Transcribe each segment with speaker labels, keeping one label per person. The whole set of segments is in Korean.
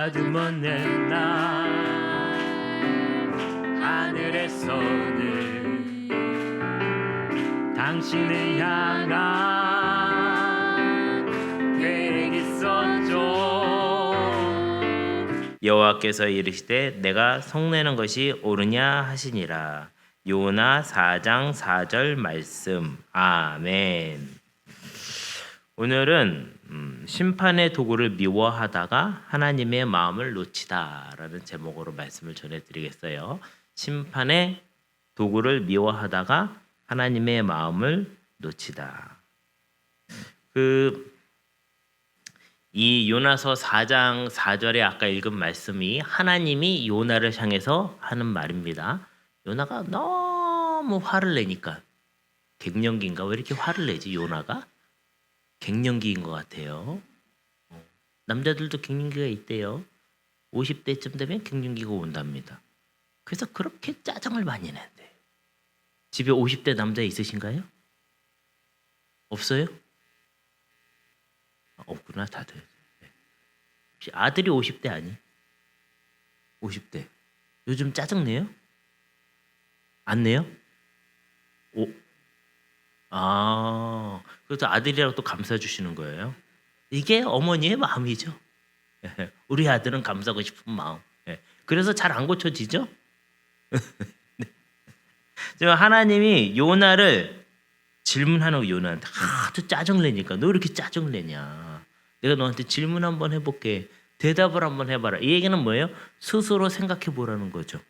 Speaker 1: 아주 먼 날 하늘에서는 당신을 향한 계획이 있었죠. 여호와께서 이르시되 내가 성내는 것이 옳으냐 하시니라. 요나 4장 4절 말씀. 아멘. 오늘은 심판의 도구를 미워하다가 하나님의 마음을 놓치다라는 제목으로 말씀을 전해드리겠어요. 심판의 도구를 미워하다가 하나님의 마음을 놓치다. 이 요나서 4장 4절에 아까 읽은 말씀이 하나님이 요나를 향해서 하는 말입니다. 요나가 너무 화를 내니까, 갱년기인가 왜 이렇게 화를 내지 요나가? 갱년기인 것 같아요. 남자들도 갱년기가 있대요. 50대쯤 되면 갱년기가 온답니다. 그래서 그렇게 짜증을 많이 낸대요. 집에 50대 남자 있으신가요? 없어요? 없구나 다들. 혹시 아들이 50대 아니? 50대. 요즘 짜증 내요? 안 내요? 그래서 아들이라고 또 감싸 주시는 거예요. 이게 어머니의 마음이죠. 우리 아들은 감싸고 싶은 마음. 그래서 잘 안 고쳐지죠? 하나님이 요나를 질문하는 거, 요나한테 하도 짜증내니까 너 이렇게 짜증내냐? 내가 너한테 질문 한번 해볼게. 대답을 한번 해봐라. 이 얘기는 뭐예요? 스스로 생각해 보라는 거죠.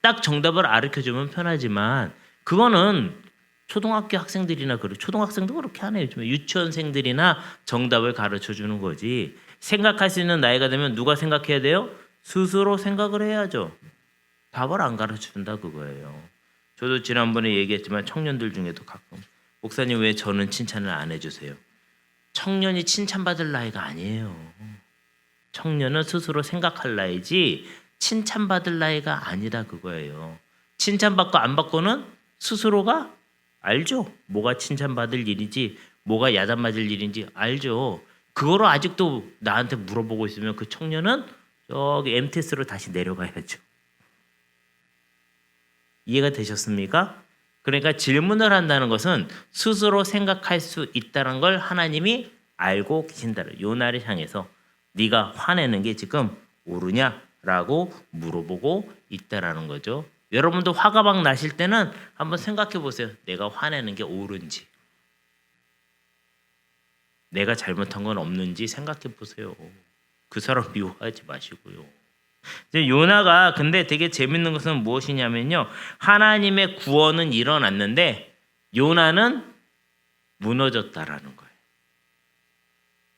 Speaker 1: 딱 정답을 가르쳐주면 편하지만 그거는 초등학교 학생들이나 초등학생도 그렇게 하네요. 유치원생들이나 정답을 가르쳐주는 거지. 생각할 수 있는 나이가 되면 누가 생각해야 돼요? 스스로 생각을 해야죠. 답을 안 가르쳐준다 그거예요. 저도 지난번에 얘기했지만 청년들 중에도 가끔 목사님 왜 저는 칭찬을 안 해주세요? 청년이 칭찬받을 나이가 아니에요. 청년은 스스로 생각할 나이지 칭찬받을 나이가 아니다 그거예요. 칭찬받고 안 받고는 스스로가 알죠. 뭐가 칭찬받을 일인지 뭐가 야단맞을 일인지 알죠. 그거로 아직도 나한테 물어보고 있으면 그 청년은 저기 MTS로 다시 내려가야죠. 이해가 되셨습니까? 그러니까 질문을 한다는 것은 스스로 생각할 수 있다는 걸 하나님이 알고 계신다는, 요나를 향해서 네가 화내는 게 지금 옳으냐라고 물어보고 있다라는 거죠. 여러분도 화가 막 나실 때는 한번 생각해 보세요. 내가 화내는 게 옳은지, 내가 잘못한 건 없는지 생각해 보세요. 그 사람 미워하지 마시고요. 요나가 근데 되게 재밌는 것은 무엇이냐면요. 하나님의 구원은 일어났는데 요나는 무너졌다라는 거예요.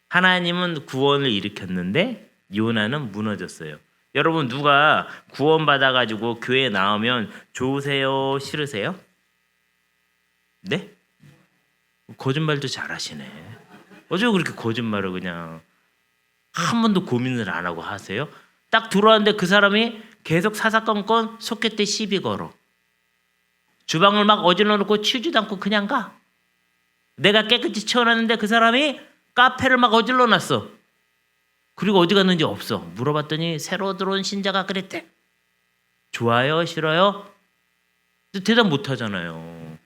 Speaker 1: 하나님은 구원을 일으켰는데 요나는 무너졌어요. 여러분 누가 구원받아가지고 교회에 나오면 좋으세요? 싫으세요? 네? 거짓말도 잘하시네. 어제 그렇게 거짓말을 그냥 한 번도 고민을 안 하고 하세요? 딱 들어왔는데 그 사람이 계속 사사건건 속겠대 시비 걸어. 주방을 막 어질러 놓고 치우지도 않고 그냥 가. 내가 깨끗이 치워놨는데 그 사람이 카페를 막 어질러 놨어. 그리고 어디 갔는지 없어. 물어봤더니 새로 들어온 신자가 그랬대. 좋아요? 싫어요? 대답 못 하잖아요.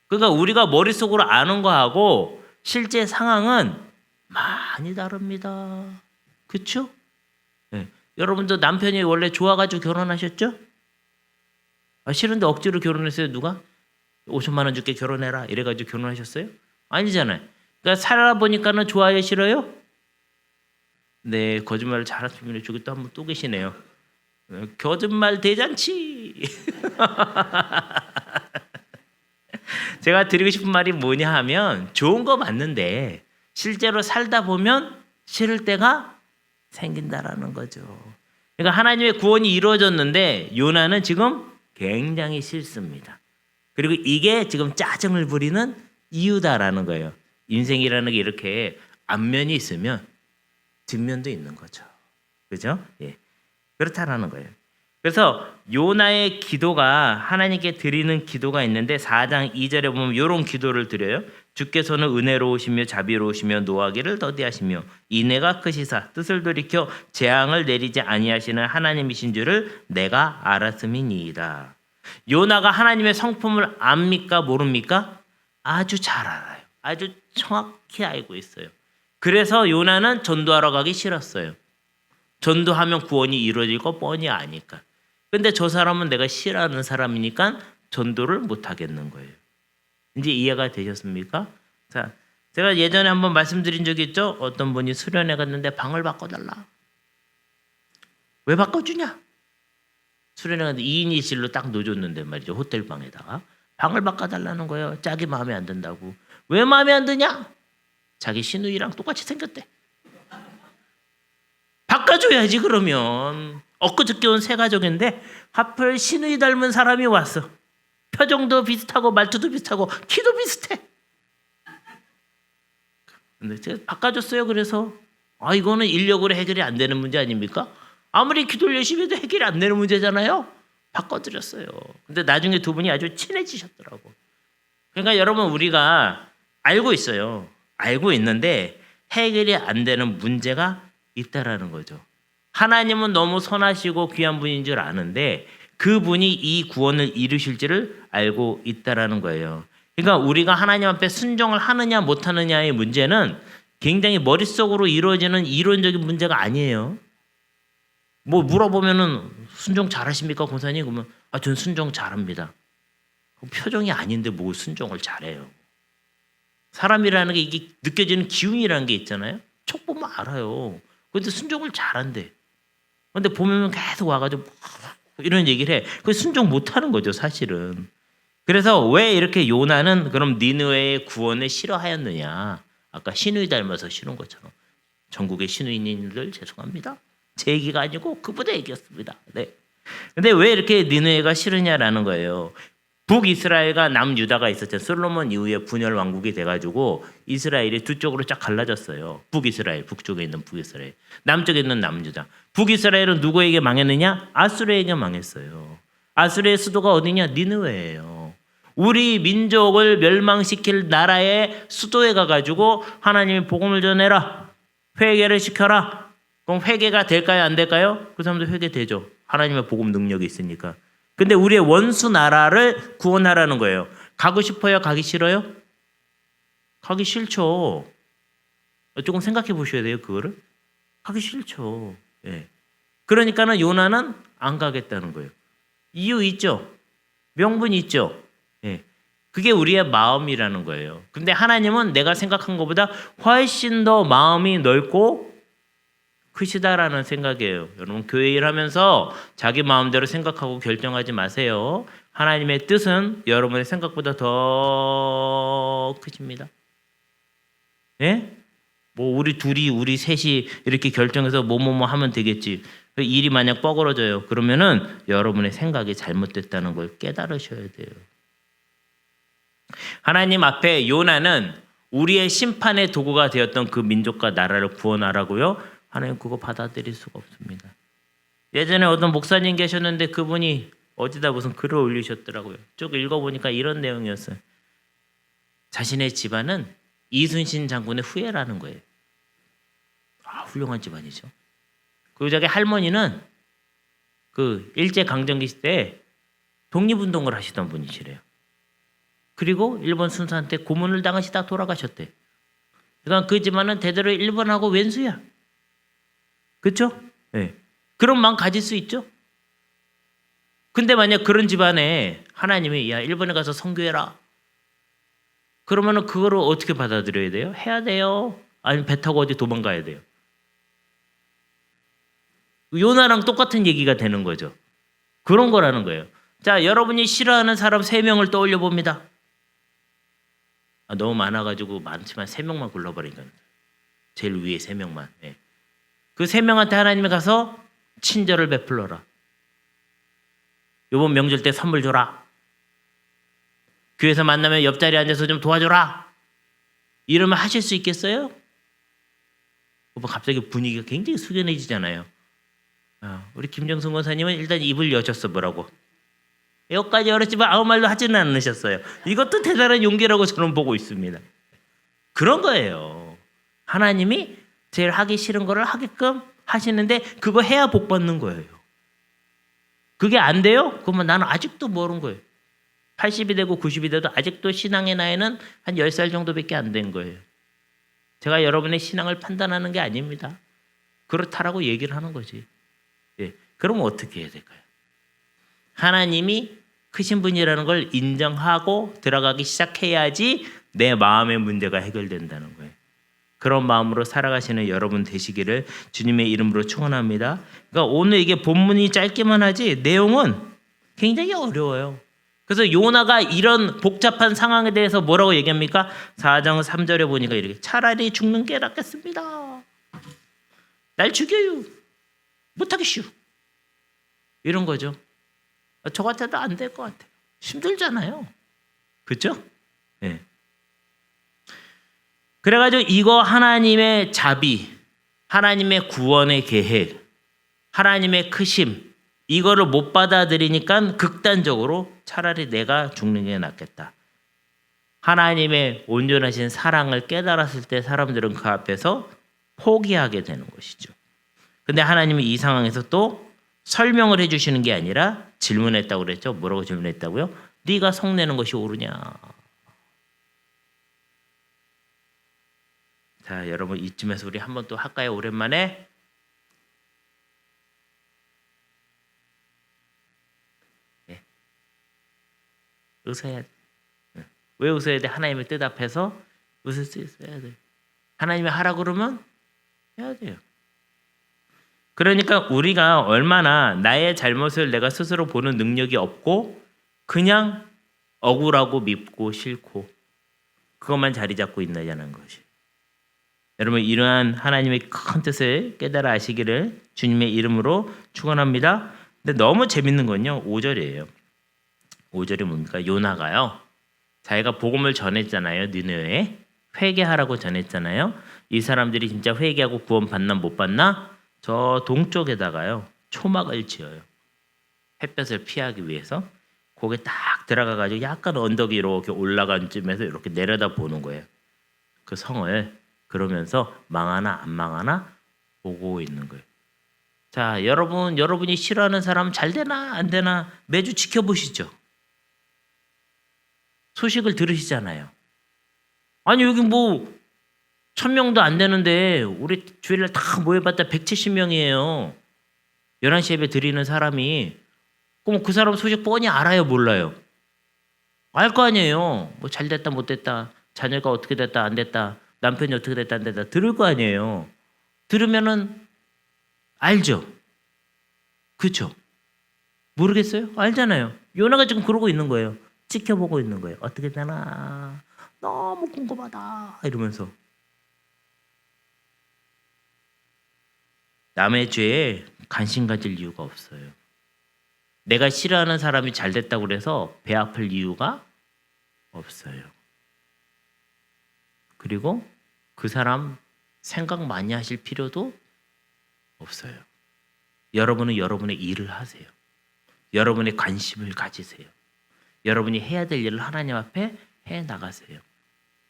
Speaker 1: 그러니까 우리가 머릿속으로 아는 거하고 실제 상황은 많이 다릅니다. 그렇죠? 네. 여러분도 남편이 원래 좋아가지고 결혼하셨죠? 싫은데 억지로 결혼했어요. 누가? 50만 원 줄게 결혼해라 이래가지고 결혼하셨어요? 아니잖아요. 그러니까 살아보니까는 좋아요? 싫어요? 네, 거짓말을 잘하시면 저기 또 한 분 또 계시네요. 거짓말 대잔치. 제가 드리고 싶은 말이 뭐냐 하면 좋은 거 맞는데 실제로 살다 보면 싫을 때가 생긴다라는 거죠. 그러니까 하나님의 구원이 이루어졌는데 요나는 지금 굉장히 싫습니다. 그리고 이게 지금 짜증을 부리는 이유다라는 거예요. 인생이라는 게 이렇게 앞면이 있으면 뒷면도 있는 거죠. 그죠? 예. 그렇다라는 거예요. 그래서 요나의 기도가 하나님께 드리는 기도가 있는데 4장 2절에 보면 이런 기도를 드려요. 주께서는 은혜로우시며 자비로우시며 노하기를 더디하시며 인애가 크시사 뜻을 돌이켜 재앙을 내리지 아니하시는 하나님이신 줄을 내가 알았음이니이다. 요나가 하나님의 성품을 압니까 모릅니까? 아주 잘 알아요. 아주 정확히 알고 있어요. 그래서 요나는 전도하러 가기 싫었어요. 전도하면 구원이 이루어질 거 뻔히 아니까. 근데 저 사람은 내가 싫어하는 사람이니까 전도를 못 하겠는 거예요. 이제 이해가 되셨습니까? 자, 제가 예전에 한번 말씀드린 적이 있죠. 어떤 분이 수련회 갔는데 방을 바꿔달라. 왜 바꿔주냐? 수련회 갔는데 2인 1실로 딱 놓여줬는데 말이죠. 호텔 방에다가 방을 바꿔달라는 거예요. 짝이 마음에 안 든다고. 왜 마음에 안 드냐? 자기 시누이랑 똑같이 생겼대. 바꿔줘야지 그러면. 엊그저께 온 새 가족인데 하필 시누이 닮은 사람이 왔어. 표정도 비슷하고 말투도 비슷하고 키도 비슷해. 근데 제가 바꿔줬어요. 그래서 이거는 인력으로 해결이 안 되는 문제 아닙니까? 아무리 기도를 열심히 해도 해결이 안 되는 문제잖아요. 바꿔드렸어요. 근데 나중에 두 분이 아주 친해지셨더라고. 그러니까 여러분 우리가 알고 있어요. 알고 있는데 해결이 안 되는 문제가 있다라는 거죠. 하나님은 너무 선하시고 귀한 분인 줄 아는데 그분이 이 구원을 이루실지를 알고 있다라는 거예요. 그러니까 우리가 하나님 앞에 순종을 하느냐 못하느냐의 문제는 굉장히 머릿속으로 이루어지는 이론적인 문제가 아니에요. 뭐 물어보면은 순종 잘하십니까 권사님? 그러면 전 순종 잘합니다. 표정이 아닌데 뭐 순종을 잘해요. 사람이라는 게 이게 느껴지는 기운이라는 게 있잖아요. 촉 보면 알아요. 근데 순종을 잘한대. 근데 보면 계속 와가지고 이런 얘기를 해. 그 순종 못하는 거죠 사실은. 그래서 왜 이렇게 요나는 그럼 니느웨의 구원을 싫어하였느냐. 아까 시누이 닮아서 싫은 것처럼. 전국의 시누이님들 죄송합니다. 제 얘기가 아니고 그분의 얘기였습니다. 네. 근데 왜 이렇게 니느웨가 싫으냐라는 거예요. 북이스라엘과 남유다가 있었잖아요. 솔로몬 이후에 분열 왕국이 돼가지고 이스라엘이 두 쪽으로 쫙 갈라졌어요. 북이스라엘, 북쪽에 있는 북이스라엘, 남쪽에 있는 남유다. 북이스라엘은 누구에게 망했느냐? 아수르에게 망했어요. 아수르의 수도가 어디냐? 니느웨예요. 우리 민족을 멸망시킬 나라의 수도에 가가지고 하나님이 복음을 전해라. 회개를 시켜라. 그럼 회개가 될까요? 안 될까요? 그 사람도 회개되죠. 하나님의 복음 능력이 있으니까. 근데 우리의 원수 나라를 구원하라는 거예요. 가고 싶어요? 가기 싫어요? 가기 싫죠. 조금 생각해 보셔야 돼요. 그거를. 가기 싫죠. 예. 그러니까는 요나는 안 가겠다는 거예요. 이유 있죠. 명분이 있죠. 예. 그게 우리의 마음이라는 거예요. 근데 하나님은 내가 생각한 것보다 훨씬 더 마음이 넓고 크시다라는 생각이에요. 여러분 교회 일하면서 자기 마음대로 생각하고 결정하지 마세요. 하나님의 뜻은 여러분의 생각보다 더 크십니다. 예? 뭐 우리 둘이 우리 셋이 이렇게 결정해서 뭐뭐뭐 하면 되겠지. 일이 만약 뻐그러져요. 그러면은 여러분의 생각이 잘못됐다는 걸 깨달으셔야 돼요. 하나님 앞에 요나는 우리의 심판의 도구가 되었던 그 민족과 나라를 구원하라고요. 하나님 그거 받아들일 수가 없습니다. 예전에 어떤 목사님 계셨는데 그분이 어디다 무슨 글을 올리셨더라고요. 쭉 읽어보니까 이런 내용이었어요. 자신의 집안은 이순신 장군의 후예라는 거예요. 훌륭한 집안이죠. 그리고 자기 할머니는 그 일제강점기 때 독립운동을 하시던 분이시래요. 그리고 일본 순사한테 고문을 당하시다 돌아가셨대. 그러니까 그 집안은 대대로 일본하고 왼수야. 그렇죠? 네. 그런 마음 가질 수 있죠. 근데 만약 그런 집안에 하나님이 야 일본에 가서 선교해라. 그러면은 그거를 어떻게 받아들여야 돼요? 해야 돼요. 아니면 배 타고 어디 도망가야 돼요. 요나랑 똑같은 얘기가 되는 거죠. 그런 거라는 거예요. 자, 여러분이 싫어하는 사람 3명을 떠올려 봅니다. 너무 많아가지고 많지만 3명만 골라버리니까 제일 위에 3명만. 네. 그 3명한테 하나님이 가서 친절을 베풀어라. 이번 명절 때 선물 줘라. 교회에서 만나면 옆자리에 앉아서 좀 도와줘라. 이러면 하실 수 있겠어요? 갑자기 분위기가 굉장히 숙연해지잖아요. 우리 김정순 권사님은 일단 입을 여셨어. 뭐라고? 여기까지 열었지만 아무 말도 하지는 않으셨어요. 이것도 대단한 용기라고 저는 보고 있습니다. 그런 거예요. 하나님이 제일 하기 싫은 거를 하게끔 하시는데 그거 해야 복 받는 거예요. 그게 안 돼요? 그러면 나는 아직도 모르는 거예요. 80이 되고 90이 돼도 아직도 신앙의 나이는 한 10살 정도밖에 안 된 거예요. 제가 여러분의 신앙을 판단하는 게 아닙니다. 그렇다라고 얘기를 하는 거지. 예. 그럼 어떻게 해야 될까요? 하나님이 크신 분이라는 걸 인정하고 들어가기 시작해야지 내 마음의 문제가 해결된다는 거예요. 그런 마음으로 살아가시는 여러분 되시기를 주님의 이름으로 축원합니다. 그러니까 오늘 이게 본문이 짧기만 하지 내용은 굉장히 어려워요. 그래서 요나가 이런 복잡한 상황에 대해서 뭐라고 얘기합니까? 4장 3절에 보니까 이렇게 차라리 죽는 게 낫겠습니다. 날 죽여요. 못하겠슈. 이런 거죠. 저 같아도 안 될 것 같아요. 힘들잖아요. 그렇죠? 네. 그래가지고 이거 하나님의 자비, 하나님의 구원의 계획, 하나님의 크심 이거를 못 받아들이니까 극단적으로 차라리 내가 죽는 게 낫겠다. 하나님의 온전하신 사랑을 깨달았을 때 사람들은 그 앞에서 포기하게 되는 것이죠. 근데 하나님이 이 상황에서 또 설명을 해주시는 게 아니라 질문했다고 그랬죠. 뭐라고 질문했다고요? 네가 성내는 것이 옳으냐. 자, 여러분 이쯤에서 우리 한번 또 할까요? 오랜만에. 네. 웃어야 돼. 왜 웃어야 돼? 하나님의 뜻 앞에서 웃을 수 있어야 돼. 하나님이 하라 그러면 해야 돼요. 그러니까 우리가 얼마나 나의 잘못을 내가 스스로 보는 능력이 없고 그냥 억울하고 밉고 싫고 그것만 자리 잡고 있느냐는 것이. 여러분 이러한 하나님의 큰 뜻을 깨달아 아시기를 주님의 이름으로 축원합니다. 근데 너무 재밌는 건요. 5절이에요. 5절이 뭡니까? 요나가요. 자기가 복음을 전했잖아요. 니느웨에 회개하라고 전했잖아요. 이 사람들이 진짜 회개하고 구원 받나 못 받나? 저 동쪽에다가요. 초막을 지어요. 햇볕을 피하기 위해서. 거기에 딱 들어가가지고 약간 언덕 위로 이렇게 올라간 쯤에서 이렇게 내려다 보는 거예요. 그 성을. 그러면서 망하나 안 망하나 보고 있는 거예요. 자, 여러분이 싫어하는 사람 잘 되나 안 되나 매주 지켜보시죠. 소식을 들으시잖아요. 아니 여기 뭐 1000명도 안 되는데 우리 주일날 다 모여봤자 170명이에요. 11시 예배 드리는 사람이. 그럼 그 사람 소식 뻔히 알아요 몰라요? 알 거 아니에요. 뭐 잘 됐다 못 됐다 자녀가 어떻게 됐다 안 됐다 남편이 어떻게 됐다 안 됐다 들을 거 아니에요. 들으면은 알죠. 그렇죠? 모르겠어요? 알잖아요. 요나가 지금 그러고 있는 거예요. 지켜보고 있는 거예요. 어떻게 되나 너무 궁금하다 이러면서. 남의 죄에 관심 가질 이유가 없어요. 내가 싫어하는 사람이 잘 됐다고 그래서 배 아플 이유가 없어요. 그리고 그 사람 생각 많이 하실 필요도 없어요. 여러분은 여러분의 일을 하세요. 여러분의 관심을 가지세요. 여러분이 해야 될 일을 하나님 앞에 해 나가세요.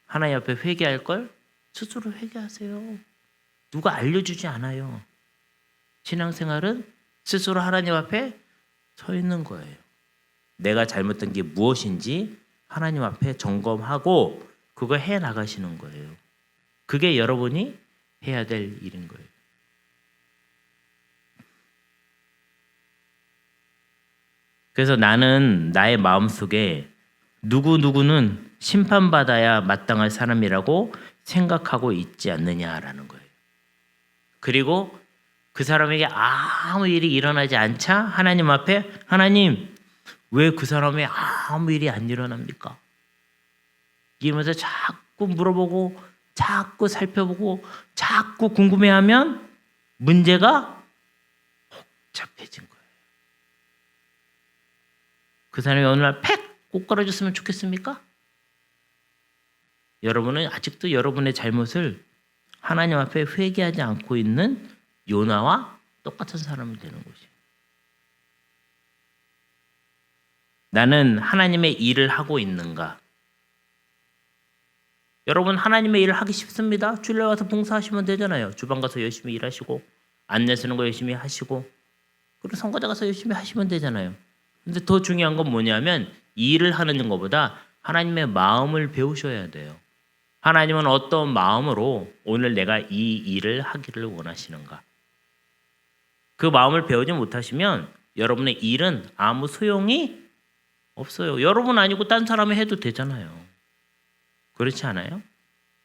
Speaker 1: 하나님 앞에 회개할 걸 스스로 회개하세요. 누가 알려주지 않아요. 신앙생활은 스스로 하나님 앞에 서 있는 거예요. 내가 잘못된 게 무엇인지 하나님 앞에 점검하고 그거 해 나가시는 거예요. 그게 여러분이 해야 될 일인 거예요. 그래서 나는 나의 마음속에 누구누구는 심판받아야 마땅할 사람이라고 생각하고 있지 않느냐라는 거예요. 그리고 그 사람에게 아무 일이 일어나지 않자 하나님 앞에 하나님 왜 그 사람에 아무 일이 안 일어납니까? 이러면서 자꾸 물어보고 자꾸 살펴보고 자꾸 궁금해하면 문제가 복잡해진 거예요. 그 사람이 어느 날 팩 꼬꾸라졌으면 좋겠습니까? 여러분은 아직도 여러분의 잘못을 하나님 앞에 회개하지 않고 있는 요나와 똑같은 사람이 되는 거지. 나는 하나님의 일을 하고 있는가? 여러분 하나님의 일을 하기 쉽습니다. 주일날 와서 봉사하시면 되잖아요. 주방 가서 열심히 일하시고 안내 쓰는 거 열심히 하시고 그리고 성가대 가서 열심히 하시면 되잖아요. 근데 더 중요한 건 뭐냐면 일을 하는 것보다 하나님의 마음을 배우셔야 돼요. 하나님은 어떤 마음으로 오늘 내가 이 일을 하기를 원하시는가? 그 마음을 배우지 못하시면 여러분의 일은 아무 소용이 없어요. 여러분 아니고 딴 사람이 해도 되잖아요. 그렇지 않아요?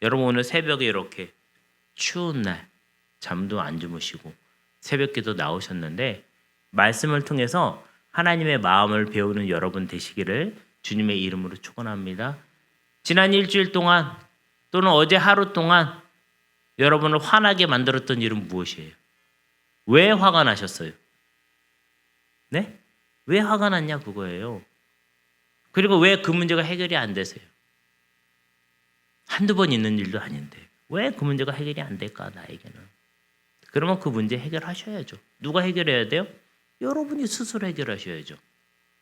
Speaker 1: 여러분 오늘 새벽에 이렇게 추운 날 잠도 안 주무시고 새벽기도 나오셨는데 말씀을 통해서 하나님의 마음을 배우는 여러분 되시기를 주님의 이름으로 축원합니다. 지난 일주일 동안 또는 어제 하루 동안 여러분을 화나게 만들었던 일은 무엇이에요? 왜 화가 나셨어요? 네? 왜 화가 났냐 그거예요. 그리고 왜 그 문제가 해결이 안 되세요? 한두 번 있는 일도 아닌데 왜 그 문제가 해결이 안 될까 나에게는? 그러면 그 문제 해결하셔야죠. 누가 해결해야 돼요? 여러분이 스스로 해결하셔야죠.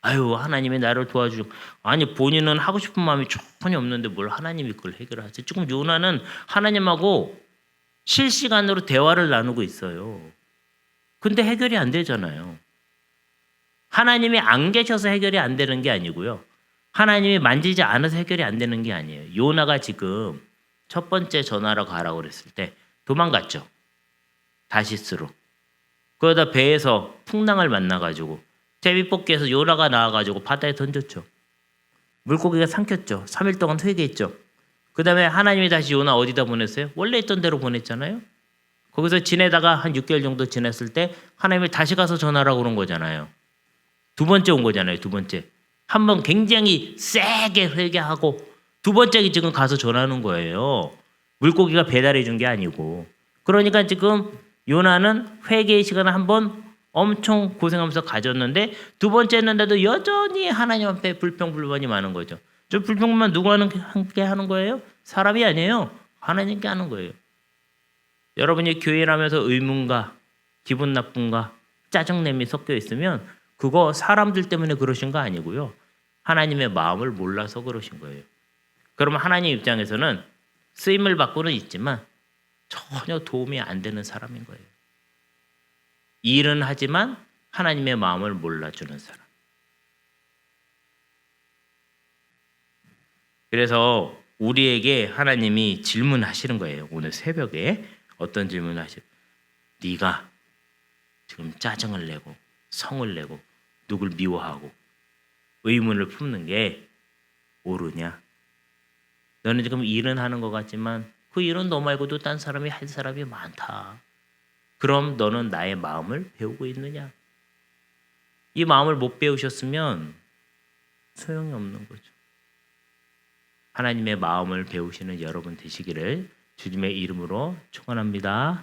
Speaker 1: 아유 하나님이 나를 도와주죠. 아니 본인은 하고 싶은 마음이 전혀 없는데 뭘 하나님이 그걸 해결하세요? 지금 요나는 하나님하고 실시간으로 대화를 나누고 있어요. 근데 해결이 안 되잖아요. 하나님이 안 계셔서 해결이 안 되는 게 아니고요. 하나님이 만지지 않아서 해결이 안 되는 게 아니에요. 요나가 지금 첫 번째 전화로 가라고 그랬을 때 도망갔죠. 다시스로. 그러다 배에서 풍랑을 만나가지고 제비뽑기에서 요나가 나와가지고 바다에 던졌죠. 물고기가 삼켰죠. 3일 동안 회개했죠. 그 다음에 하나님이 다시 요나 어디다 보냈어요? 원래 있던 데로 보냈잖아요. 거기서 지내다가 한 6개월 정도 지냈을 때 하나님이 다시 가서 전하라고 그런 거잖아요. 두 번째 온 거잖아요. 두 번째. 한 번 굉장히 세게 회개하고 두 번째 지금 가서 전하는 거예요. 물고기가 배달해 준 게 아니고. 그러니까 지금 요나는 회개의 시간을 한 번 엄청 고생하면서 가졌는데 두 번째 했는데도 여전히 하나님 앞에 불평불만이 많은 거죠. 저 불평불만 누구 함께 하는 거예요? 사람이 아니에요. 하나님께 하는 거예요. 여러분이 교회라면서 의문과 기분 나쁨과 짜증냄이 섞여 있으면 그거 사람들 때문에 그러신 거 아니고요. 하나님의 마음을 몰라서 그러신 거예요. 그러면 하나님 입장에서는 쓰임을 받고는 있지만 전혀 도움이 안 되는 사람인 거예요. 일은 하지만 하나님의 마음을 몰라주는 사람. 그래서 우리에게 하나님이 질문하시는 거예요. 오늘 새벽에 어떤 질문을 하시죠? 네가 지금 짜증을 내고 성을 내고 누굴 미워하고 의문을 품는 게 옳으냐? 너는 지금 일은 하는 것 같지만 그 일은 너 말고도 딴 사람이 할 사람이 많다. 그럼 너는 나의 마음을 배우고 있느냐? 이 마음을 못 배우셨으면 소용이 없는 거죠. 하나님의 마음을 배우시는 여러분 되시기를 주님의 이름으로 축원합니다.